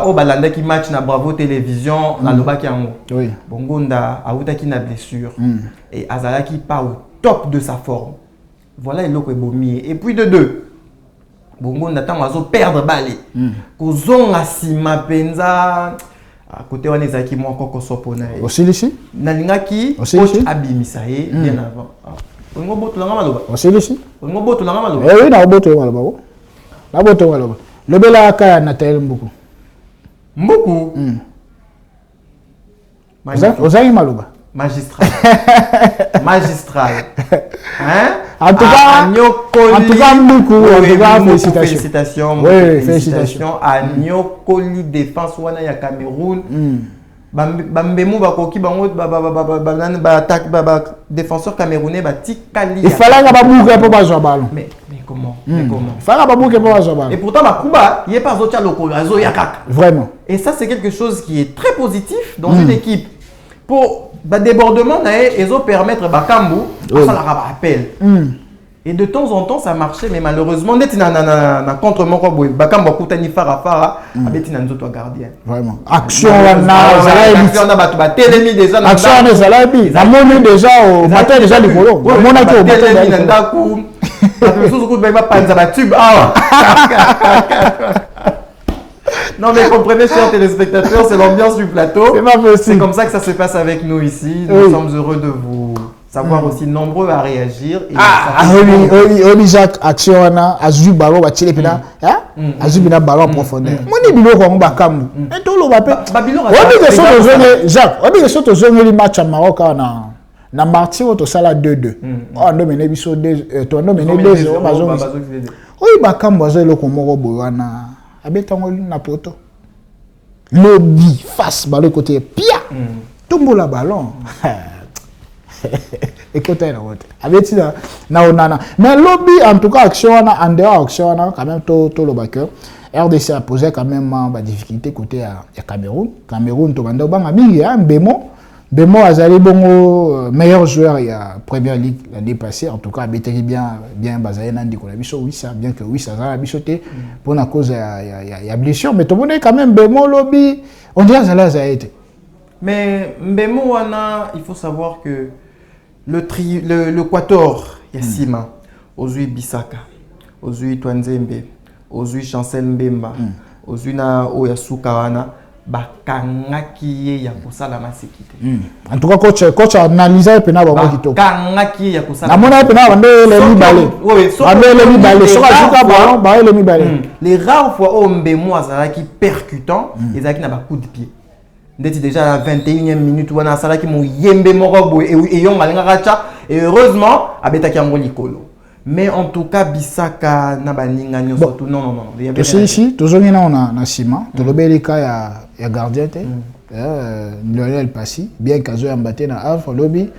au balanda qui match na Bravo Télévision, na Lobaki Ango. Bongonda a outa qui na blessure et Azala qui pas au top de sa forme. voilà eloko ebomi. Et puis de deux, bongo natan azo perdre balle. Kozonga sima penza à côté on ezaki mo koko sopona. Aussi ici. Nalingaki coach abimisa ye bien avant. Ongo boto langa maloba. Aussi ici. Ongo boto langa maloba. Eh oui, na boto maloba. Na boto maloba. Le bela ka na tel mbuku. Mbuku. Ozangi maloba. Magistral. Magistral. Hein? En tout cas, beaucoup. En tout cas, félicitations. Oui, félicitations. À Nyokoli défense wana ya Cameroun. Bambemu bakoki bango attaque défenseur camerounais tikali. Il fallait que babouke pour pas jouer ballon. Mais comment? Mais comment? Il fallait que babouke pour pas jouer ballon. Et pourtant Bakuba, il est pas zotia lokolo, azo yakaka. Vraiment. Et ça c'est quelque chose qui est très positif dans une équipe. Pour débordement, ils ont permettre Bakambu à ça la rappel. Et de temps en temps, ça marchait, mais malheureusement, net na contre mon robot, Bakambu koutani fara, abeti na nzoto gardien. Vraiment. Action on a battu télémi déjà. Action on zalabi. La monnaie déjà au matin déjà du polo. La monnaie au matin déjà. Ndaku. Parce que coup de panza ba tube. Non mais comprenez chers téléspectateurs, c'est l'ambiance du plateau. C'est comme ça que ça se passe avec nous ici. Nous sommes heureux de vous savoir aussi nombreux à réagir. Oui, Jacques, action a joué ballon, a tiré pena, a joué ballon en profondeur. Moni bilo ko ngba kamu. Et tout le bape. Jacques, on dit que ce le match à Maroc na marti au sala 2-2. On domine biso 2 to domine 2-0 bazo. Oui, bakam bazo le ko moko boyana. Abetango na poto. Lobby face ballon côté pia. Tombo la ballon. Écoutez la route. Avec na onana. Mais lobby en tout cas action en dehors action quand même tout le backer. RDC a posé quand même des difficultés côté à Cameroun. Cameroun to banda banga mingi hein Bemo azali bongo meilleur joueur il y a Première Ligue l'année passée en tout cas beteli bien bazali nandi ko na biso oui ça bien que oui ça za bisoté pour la cause il y a blessure mais to bonne quand même Bemo lobby on dirait ça a été. Mais Bemo wana il faut savoir que le Quator Yassima Ozui Bisaka Ozui Twanzembe Ozui Chancel Mbemba Ozui na Oyasuka wana bakangaki ya kosala masekite. En tout cas coach a analysé pena ba kitoko. Bakangaki ya kosala. Na mona pena bande le mibale. Oui, le mibale. So ajuka ballon, ba le mibale. Les rares fois où Mbemo azalaki percutant, ezalaki na ba coup de pied. Ndeti déjà à la 21e minute wana azalaki mo yembe moko boy et yonga linga cha et heureusement abetaki yango likolo. Mais en tout cas, Bisaka n'a pas n'ingagné surtout non. C'est ici, toujours on a Sima, tout le bel cas il y a gardien Lionel Passy, bien qu'Azo a battu na Havre lobby,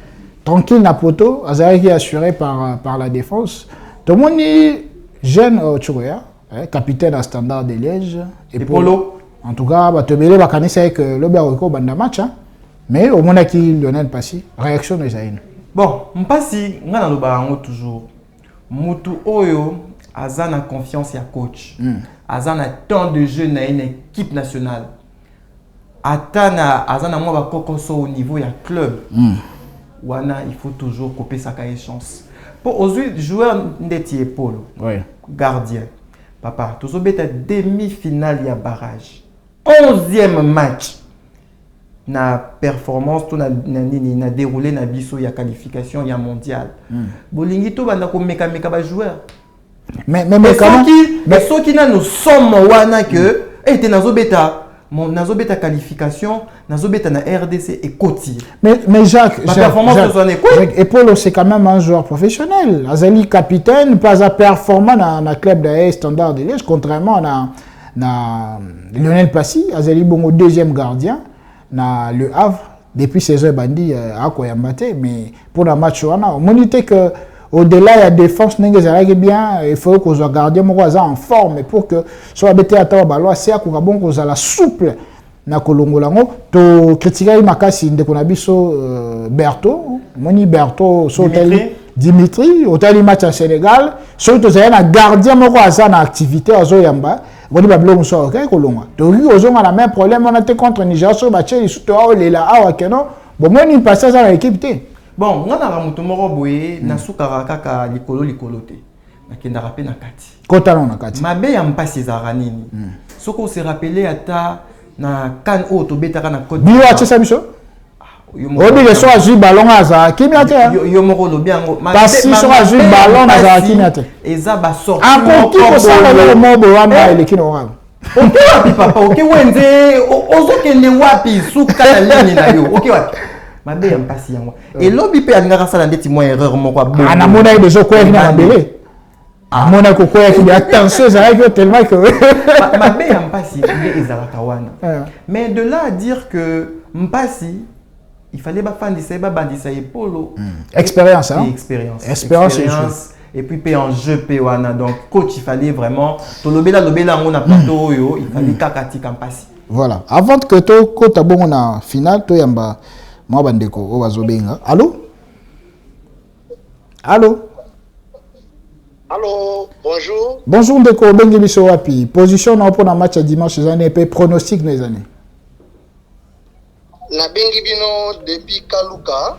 tranquille na poto, Azari qui est assuré par la défense. Tout le monde est jeune Tchouria, capitaine à Standard de Liège et Polo. En tout cas, bah te mêler bah connaître avec lobby Aroko banda match mais au moins qui Lionel Passy, réaction de Zaïne. Bon, Mpassi, on a le barango toujours. Mutu Oyo, Azana confiance ya coach. Azana temps de jeu na une équipe nationale. Atana Azana moi ba kokoso au niveau ya club. Wana il faut toujours couper sa chance. Pour aujourd'hui joueur ndeti Polo. Gardien. Papa, toujours beta demi-finale ya barrage. 11e match. Na performance tout na déroulé na biso ya qualification ya mondial. Bolingi to banda ko meka ba joueur. Mais quand mais ceux qui nous sommes wana que était nazo beta qualification nazo beta na RDC et Côtier. Mais Jacques, et Polo c'est quand même un joueur professionnel. Azali capitaine pas à performant na club de Standard de Liège contrairement na Lionel Passy, Azali bongo deuxième gardien. Na le Havre depuis saison bandi à Koyambate mais pour le match on monité que au-delà de la défense n'engagera bien il faut que soit gardien mon en forme pour que soit bêté à tawa ballon c'est à quoi bon que la souple na kolongolango to critiquer makasi ndeko na biso Berto moni Berto Dimitri au match à Sénégal surtout c'est un gardien mon en activité à Zoyamba. Boni bablo muso ok kolonga to ri ozonga la même problème on a été contre Niger so match il surtout là awa keno bon moni passer ça à l'équipe té Bon, on a un moto moro boye na sukara kaka likolo te. Na kenda rappé na kati. Kota na kati. Mabe ya mpasi za nini. Soko se rappeler ata na kan o to betaka na Côte d'Ivoire. Bio atisa biso. Obi le so azui ballon aza kimiate. Yo moko lo biango. Pasi so azui ballon aza kimiate. Eza ba sorti. Ako kiko sala le mobo wamba ele kino wanga. Ok wapi papa, ok wenze ozokende wapi suka na ligne na yo. Ok wapi. Mabe ya mpasi yango. Et lobi pe alingaka sala ndeti mo erreur moko ba. Ana mona bezo ko na mabele. Mona ko ki attention ça que tellement que mabe ya mpasi nde ezalaka wana. Mais de là à dire que mpasi il fallait pas fandisa ba bandisa epolo. Expérience hein. Expérience. Et puis payer en jeu péwana donc coach il fallait vraiment to lobela on a plateau yo il fallait kakati kampasi. Voilà, avant que to kota bongo na final to yamba mwa bandeko o bazobenga. Allô? Allô? Allô, bonjour. Bonjour ndeko bengi biso wapi? Position na pour na match à dimanche les années et pronostic les années. Na bengi bino depuis Kaluka.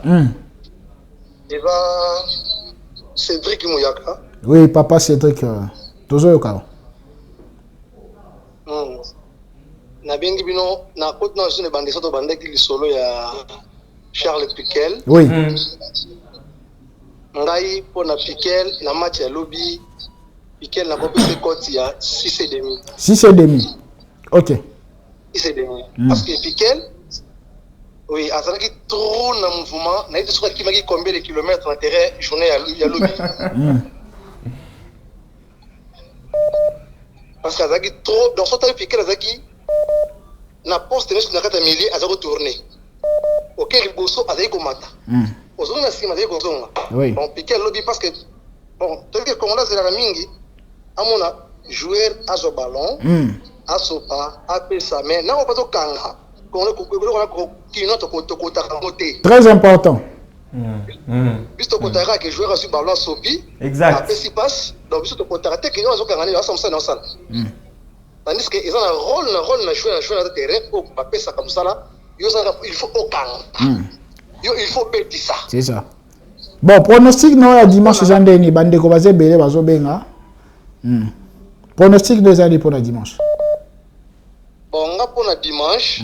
Et va Cédric Mouyaka. Oui, papa Cédric. Tozo yoka. Na bengi bino na côte na zone bande soto bande ki lisolo ya Charles Piquel. Oui. Ngai po na Piquel na match ya lobby Piquel na kopese cote ya 6,5. 6,5. OK. 6,5. Parce que Piquel oui, azalaki trop na mouvement, na ite soka kimaki combien de kilomètres na terrain journée ya lobby. Parce que azalaki trop dans son temps Piquel azalaki na poste na kata milieu azako tourner. OK, liboso azali komata. Ozonga sima azali kozonga. Oui. Bon Piquel lobby parce que bon, tout que Congolais c'est la mingi amona joueur azo ballon, asopa, apesa mais na opato kanga. Très important. Puisque que joueur sur ballon sopi. Exact. Après si passe, donc puisque que nous avons gagné, ça dans ça. Tandis que ils ont un rôle na jouer dans le terrain pour passer ça comme ça là. Il faut aucun. Il faut péter ça. C'est ça. Bon, pronostic non à dimanche jandeni bande ko baze belé bazo benga. Pronostic des années pour la dimanche. Bon, on a pour la dimanche.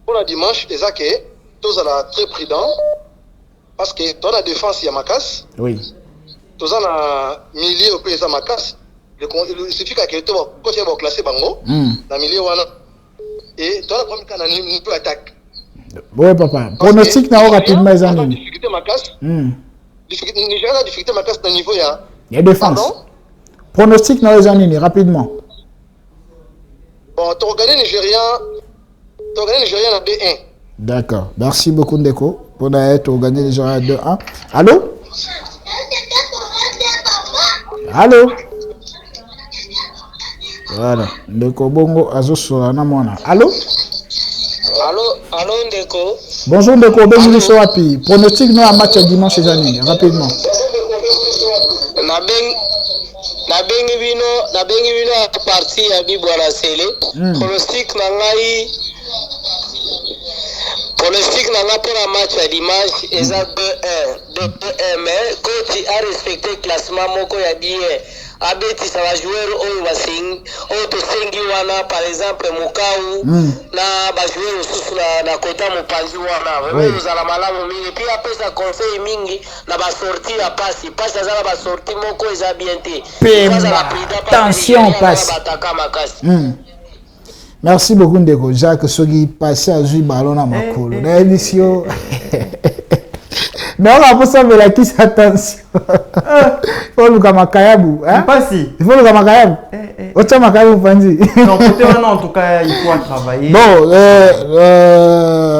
Pour la dimanche, les acquis, tous à la très prudent. Parce que dans la défense, il y a ma casse. Oui. Tous à la milieu, il y a ma casse. Il suffit que tu vas classer Bango. Dans le milieu, et dans la première cas, on peut attaquer. Oui, papa. Pronostic n'a pas rapidement les années. Difficulté ma casse. Nigeria a difficulté ma casse dans le niveau. Il y a défense. Pronostic n'a les années rapidement. Bon, tu as gagné Nigeria. Tu as gagné Nigeria en 2-1. D'accord. Merci beaucoup, Ndeko. Pour gagner Nigeria 2-1. Allô? Allô? Voilà. Ndeko Bongo Azoso Namona. Allô? Allô, Ndeko. Bonjour, Ndeko. Bienvenue sur Wapi. Pronostic non à match dimanche ces années. Rapidement. Na bengi bino a parti ya bibwana sele. Pronostic na ngai pour la match à dimanche eza 2-1 mais coach a respecté classement moko ya bien. Abeti ça va jouer au basing au to sengi wana par exemple Mukau na ba jouer susu na kota mopanzi wana wewe uzala malamu mingi pia pesa conseil mingi na ba sortie ya passe za ba sortie moko eza bien te attention passe. Merci beaucoup Ndeko Jacques Sogi passé à jouer ballon à makolo na émission. Non, on va pas la qui attention. Il faut le kamakayabu. Il faut le kamakayabu. Autre makayabu panzi. Non, peut-être en tout cas, il faut travailler. Bon,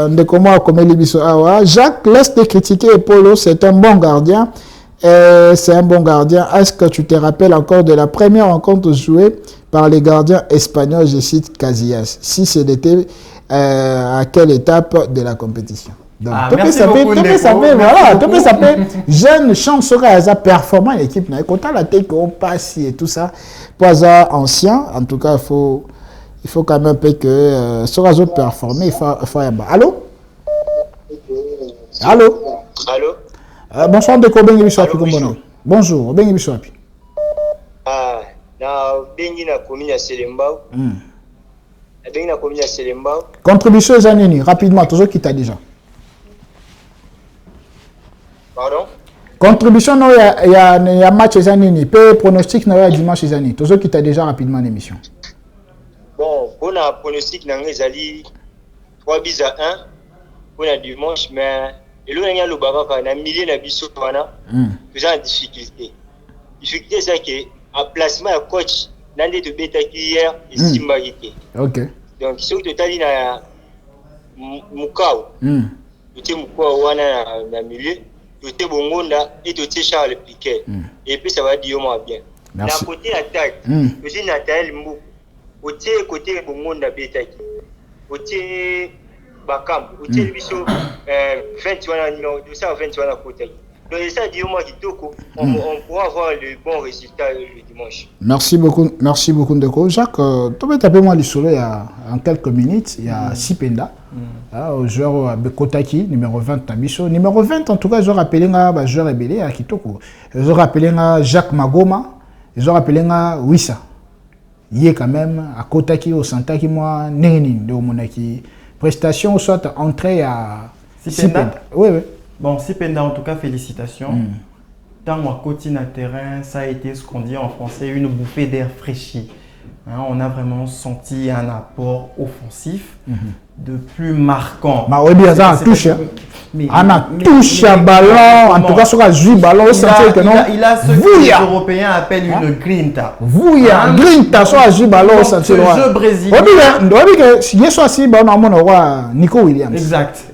de comment comme Libiso Awa, Jacques laisse de critiquer Polo, c'est un bon gardien. C'est un bon gardien. Est-ce que tu te rappelles encore de la première rencontre jouée par les gardiens espagnols, je cite Casillas, si c'était à quelle étape de la compétition? Donc, merci beaucoup. Jeune chance à performant l'équipe. Quand on a été qu'on passe et tout ça, pas ancien, en tout cas, il faut quand même que Sorazo performer. Il faut Allô? Allô? Allô? Bonsoir, Ndeko Bengi Biswapi Kombono. Bonjour, Bengi Biswapi. Ah, na Bengi na commune à Selembao. Bengi na commune à Selembao. Contribution Zanini, rapidement, toujours qui t'a déjà. Pardon? Contribution, il y a match Zanini. Peu pronostic, il y a dimanche Zanini. Toujours qui t'a déjà rapidement l'émission. Bon, pour la pronostic, il y 3 buts à 1 pour le dimanche, mais il y a le baba, il y a milliers de bisous, il y a une difficulté. Difficulté, c'est que à placement de coach, dans les deux bêta hier, et Simbarité. Ok. Donc, si vous avez Moukao, vous avez Moukao, dans le milieu, vous avez Bongonda et vous avez Charles Piquet. Et puis, ça va dire bien. Merci. D'un côté attaque, vous avez Nathalie Mbou, vous avez côté Bongonda bêta. Vous avez Bakam, vous avez 21 numéro 221 à côté. Donc, ça dit au moins on pourra avoir le bon résultat le dimanche. Merci beaucoup Ndeko. Jacques, tu peux taper moi le soleil en quelques minutes. Il y a Sipenda, au joueur Bekotaki, numéro 20 Tabiso. Numéro 20, en tout cas, je rappelle un joueur ébélé à Kitoko. Je rappelle Jacques Magoma, je rappelle Wissa. Il est quand même à Kotaki, au Santaki, moi, Néni, de Omonaki. Prestation, soit entrée à Sipenda. Oui. Bon, Sipenda, en tout cas, félicitations. Tant à côté na terrain, ça a été ce qu'on dit en français, une bouffée d'air fraîchi. On a vraiment senti un apport offensif de plus marquant. Bah oui, bien ça, touche. On a touché un ballon, en tout cas, sur un jus ballon, il a ce que les Européens appellent une grinta. Grinta, sur un jus ballon, ça c'est le jeu brésilien. Si il y a soit si, Nico Williams.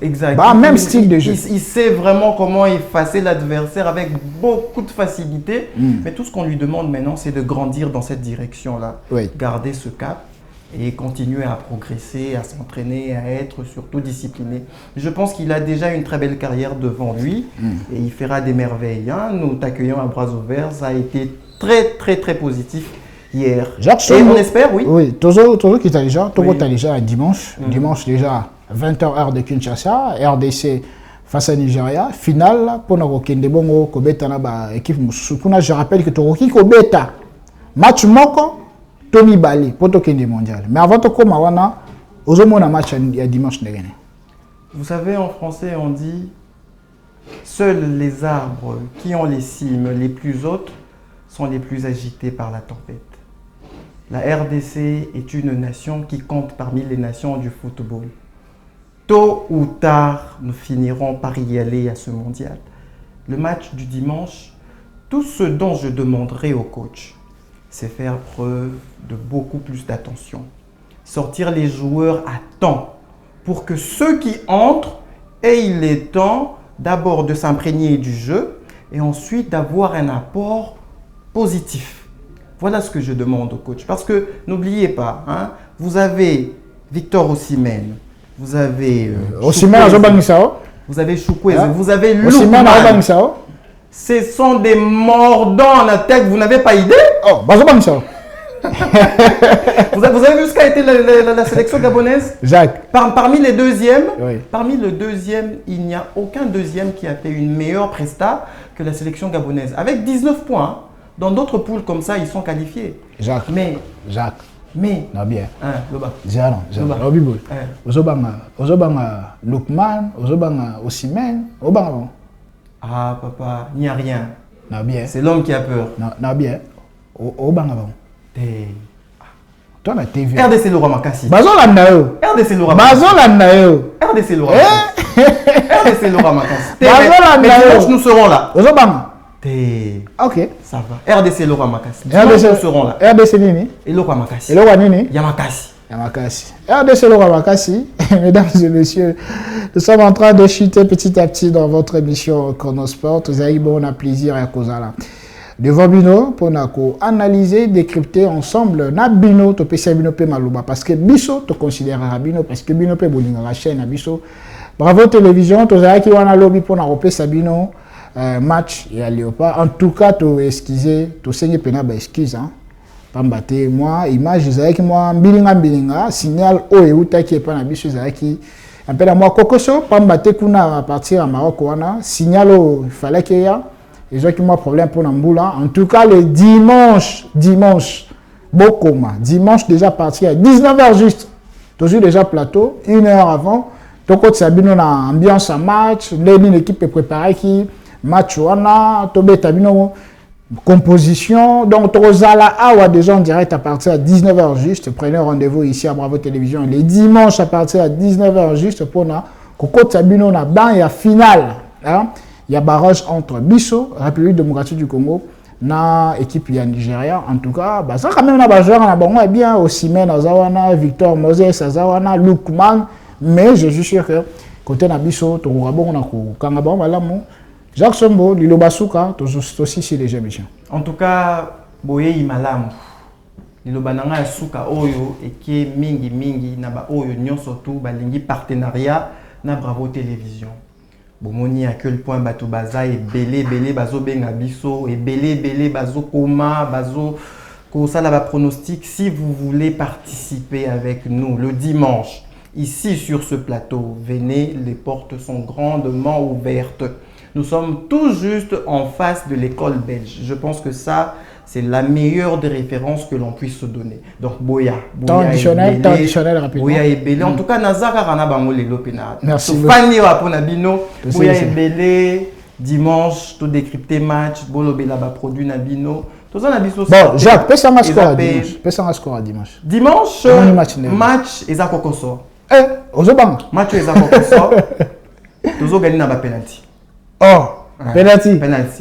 Exact. Bah, même style de jeu. Il sait vraiment comment effacer l'adversaire avec beaucoup de facilité. Mais tout ce qu'on lui demande maintenant, c'est de grandir dans cette direction-là. Oui. Garder ce cap et continuer à progresser, à s'entraîner, à être surtout discipliné. Je pense qu'il a déjà une très belle carrière devant lui et il fera des merveilles. Nous t'accueillons à bras ouverts. Ça a été très positif hier. Jacques, et on espère, oui. Oui, toujours qui t'a déjà, dimanche. Dimanche déjà, 20h heure de Kinshasa, RDC face à Nigeria. Finale, pour nous Kende Bongo, Kobeta na équipe Musukuna. Je rappelle que Toroki Kobeta, match moko, Tony Bali, pour le Kende mondial. Mais avant de commencer, on a un match dimanche. Vous savez, en français, on dit seuls les arbres qui ont les cimes les plus hautes sont les plus agités par la tempête. La RDC est une nation qui compte parmi les nations du football. Tôt ou tard, nous finirons par y aller à ce mondial. Le match du dimanche, tout ce dont je demanderai au coach, c'est faire preuve de beaucoup plus d'attention. Sortir les joueurs à temps pour que ceux qui entrent aient le temps d'abord de s'imprégner du jeu et ensuite d'avoir un apport positif. Voilà ce que je demande au coach. Parce que n'oubliez pas, vous avez Victor Osimhen, vous avez vous avez Chukwueze, vous avez Lookman. Ce sont des mordants en attaque, vous n'avez pas idée? Oh, vous avez vu ce qu'a été la sélection gabonaise? Jacques. Parmi les deuxièmes, il n'y a aucun deuxième qui a fait une meilleure presta que la sélection gabonaise. Avec 19 points, dans d'autres poules comme ça, ils sont qualifiés. Jacques. Mais. Non, bien. Loba. Ozobanga Lookman, Ozobanga Osimhen, Obanga. Ah, papa, il n'y a rien. Non, bien. C'est l'homme qui a peur. Non, bien. Obanga. Toi, la TV. RDC Laura Makassi. RDC Laura Makassi. Nous serons là. Ok. Ça va. RDC Laura Makassi. Nous serons là. RDC Nini. Et Laura Makassi. Yamakasi. RDC Laura Makassi. Mesdames et messieurs, nous sommes en train de chuter petit à petit dans votre émission Chronosport. Vous avez bon plaisir à cause là. Devant Bino, pour nous analyser, décrypter ensemble, na Bino, to pesa Bino pe maluba, parce que Biso, to considérera Bino, parce que Bino pe bolinga la chaîne à Biso. Bravo télévision, to zaki wana lobby pour na pesa Bino, match et à Léopard. En tout cas, to excuser, to seigne pena ba excuse, Pambate, moi, image, zaki moi, bilinga, signal, o et uta qui est pas na Biso, zaki, Un peu la moi Kokoso, Pambate Kuna à partir à Maroc, signalo, il fallait qu'il y ait. Ils ont eu un problème pour Namboula. En tout cas, le dimanche, Bokoma, dimanche déjà parti à 19h juste. Toujours déjà plateau, 1 heure avant. Donc, Sabino a ambiance à match, l'équipe est préparée qui match wana, Tobé Tabino composition. Donc, Trozala Awa déjà en direct à partir de 19h juste. Prenez rendez-vous ici à Bravo Télévision. Les dimanches à partir de 19h juste pour na Koko Sabino na ban et à finale. Hein? Il y a barrage entre Bisso, République démocratique du Congo, na équipe ya Nigeria. En tout cas, bah ça quand même na ba joueur na bango bien Osimhen Azawana, Victor Moses Azawana, Lukman, mais je suis sûr que côté na Bisso to rabon na ko kanga ba malamu. Jacques Sombo, Lilo Basuka, aussi si les gens. En tout cas, boye imalamu. Lilo bananga ya suka oyo eke mingi na ba oyo nyonso tout ba lingi partenariat na Bravo Télévision. Bomoni à quel point bato baza et belé bazo benga biso et belé bazo koma bazo ko sala ba pronostic. Si vous voulez participer avec nous le dimanche ici sur ce plateau, venez, les portes sont grandement ouvertes. Nous sommes tout juste en face de l'école belge. Je pense que ça, c'est la meilleure des références que l'on puisse se donner. Donc, Boya additionnel rapidement. Boya et Belé. En tout cas, Nazara Rana Bango les Lopena. Merci. Fanny Raponabino, Boya et Belé, dimanche, tout décrypté match, Bolo Bela ba produit Nabino. Tout ça, Nabiso. Bon, Jacques, pèse un score à dimanche. Dimanche, match, Eza Kokoso. Ozobang. Match, Eza Kokoso. Tozo gagné na ba penalty. Oh, penalty. Match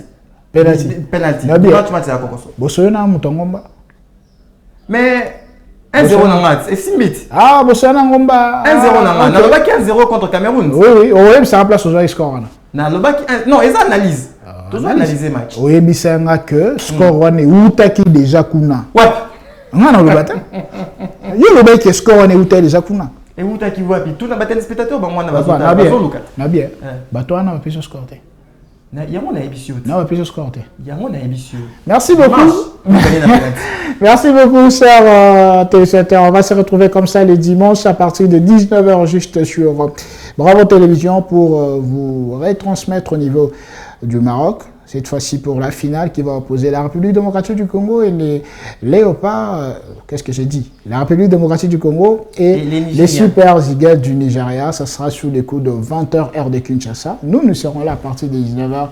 à Kokoso. Bosoyona Mutongomba. Mais 1-0 dans match. Et Simbit. Ah, Bosoyona Ngomba. 1-0 dans match. Na lobaki 1-0 contre Cameroun. Oui, on ça place au score. Na lobaki non, ils analysent. Toujours analyser match. Oui, bisanga que score wane utaki déjà kuna. Ouais. Ngana lobata. Yo lobaki score wane utaki déjà kuna. Et utaki wapi tout na ba téléspectateur ba mwana bazo luka. Na bien. Bato wana ba piso score. Merci beaucoup. Merci beaucoup, chers téléspectateurs. On va se retrouver comme ça les dimanches à partir de 19h juste sur Bravo Télévision pour vous retransmettre au niveau du Maroc. Cette fois-ci pour la finale qui va opposer la République démocratique du Congo et les Léopards, qu'est-ce que j'ai dit? La République démocratique du Congo et les Super Eagles du Nigeria. Ça sera sous les coups de 20h heure de Kinshasa. Nous serons là à partir de 19h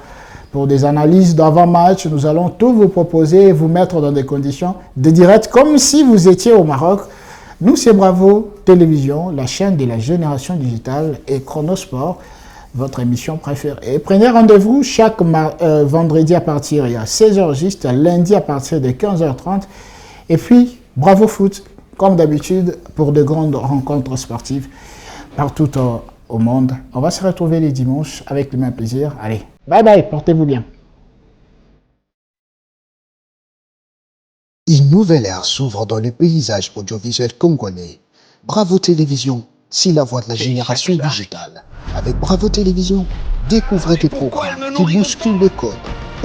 pour des analyses d'avant-match. Nous allons tout vous proposer et vous mettre dans des conditions de direct comme si vous étiez au Maroc. Nous, c'est Bravo Télévision, la chaîne de la génération digitale et Chronosport, votre émission préférée. Et prenez rendez-vous chaque vendredi à partir de 16h juste, lundi à partir de 15h30. Et puis, Bravo Foot, comme d'habitude, pour de grandes rencontres sportives partout au monde. On va se retrouver les dimanches avec le même plaisir. Allez, bye bye, portez-vous bien. Une nouvelle ère s'ouvre dans le paysage audiovisuel congolais. Bravo Télévision, c'est la voix de la génération digitale. Avec Bravo Télévision, découvrez des programmes qui bousculent les codes,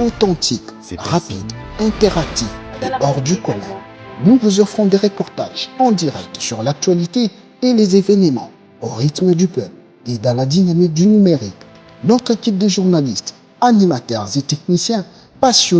authentiques, rapides, interactifs et hors du commun. Nous vous offrons des reportages en direct sur l'actualité et les événements au rythme du peuple et dans la dynamique du numérique. Notre équipe de journalistes, animateurs et techniciens passionnés